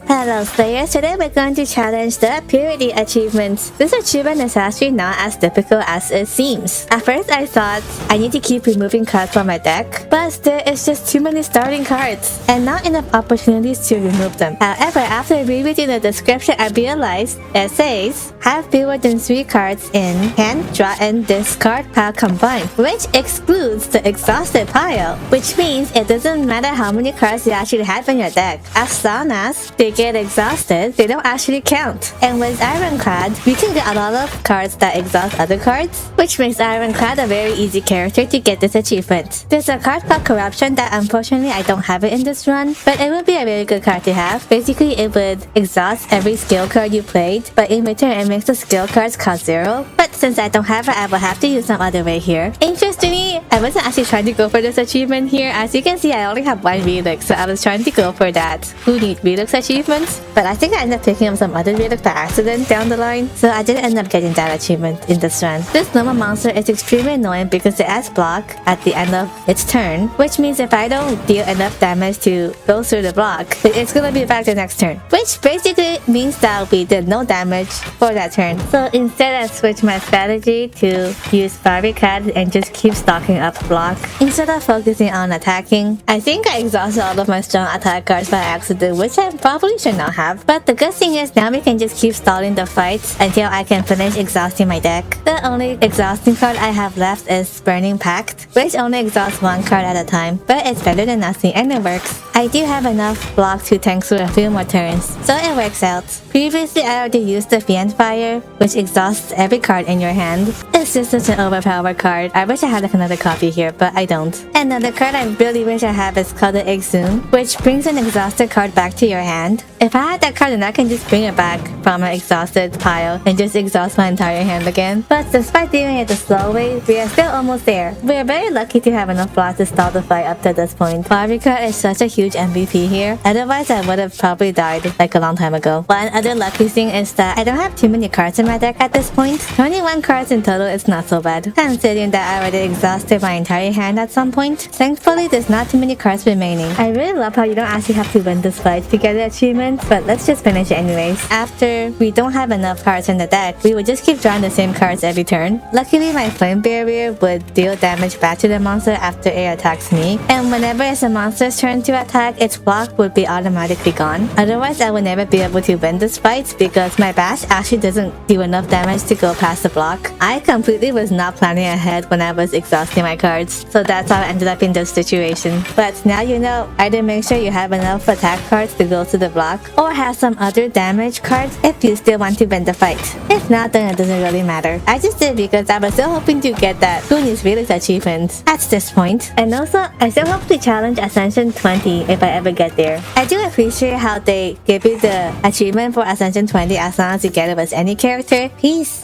Hello Slayers, today we're going to challenge the Purity achievement. This achievement is actually not as difficult as it seems. At first I thought I need to keep removing cards from my deck, but there is just too many starting cards and not enough opportunities to remove them. However, after rereading the description, I realized it says have fewer than 3 cards in hand, draw, and discard pile combined, which excludes the exhausted pile, which means it doesn't matter how many cards you actually have in your deck. As long as they get exhausted, they don't actually count. And with Ironclad, you can get a lot of cards that exhaust other cards, which makes Ironclad a very easy character to get this achievement. There's a card called Corruption that unfortunately I don't have it in this run, but it would be a very good card to have. Basically, it would exhaust every skill card you played, but in return it makes the skill cards cost 0. But since I don't have it, I will have to use some other way here. Interestingly, I wasn't actually trying to go for this achievement here. As you can see, I only have 1 Relix, so I was trying to go for that Who Need Relix achievements, but I think I ended up picking up some other Relix by accident down the line, so I didn't end up getting that achievement in this run. This normal monster is extremely annoying because it adds block at the end of its turn, which means if I don't deal enough damage to go through the block, it's gonna be back the next turn, which basically means that we did no damage for that turn. So instead I switched my strategy to use Barricade and just keep stocking up block instead of focusing on attacking. I think I exhausted all of my strong attack cards by accident, which I probably should not have, but the good thing is now we can just keep stalling the fights until I can finish exhausting my deck. The only exhausting card I have left is Burning Pact, which only exhausts 1 card at a time, but it's better than nothing and it works. I do have enough block to tank through a few more turns, so it works out. Previously I already used the Fire, which exhausts every card in your hand. It's just such an overpowered card. I wish I had another copy here, but I don't. Another card I really wish I have is called the Exhume, which brings an exhausted card back to your hand. If I had that card, then I can just bring it back from an exhausted pile and just exhaust my entire hand again. But despite doing it the slow way, we are still almost there. We are very lucky to have enough block to stall the fight up to this point. Barricade is such a huge MVP here. Otherwise, I would have probably died like a long time ago. One other lucky thing is that I don't have too many cards in my deck at this point. 21 cards in total is not so bad, considering that I already exhausted my entire hand at some point. Thankfully, there's not too many cards remaining. I really love how you don't actually have to win this fight to get the achievement, but let's just finish it anyways. After we don't have enough cards in the deck, we would just keep drawing the same cards every turn. Luckily, my Flame Barrier would deal damage back to the monster after it attacks me, and whenever it's a monster's turn to attack, its block would be automatically gone. Otherwise, I would never be able to win this fight because my bash actually doesn't do enough damage to go past the block. I completely was not planning ahead when I was exhausting my cards, so that's how I ended up in this situation. But now you know, either make sure you have enough attack cards to go to the block, or have some other damage cards if you still want to win the fight. If not, then it doesn't really matter. I just did because I was still hoping to get that Who Needs Relix achievement at this point. And also, I still hope to challenge Ascension 20 if I ever get there. I do appreciate how they give you the achievement for Ascension 20 as long as you get it with any character. Peace!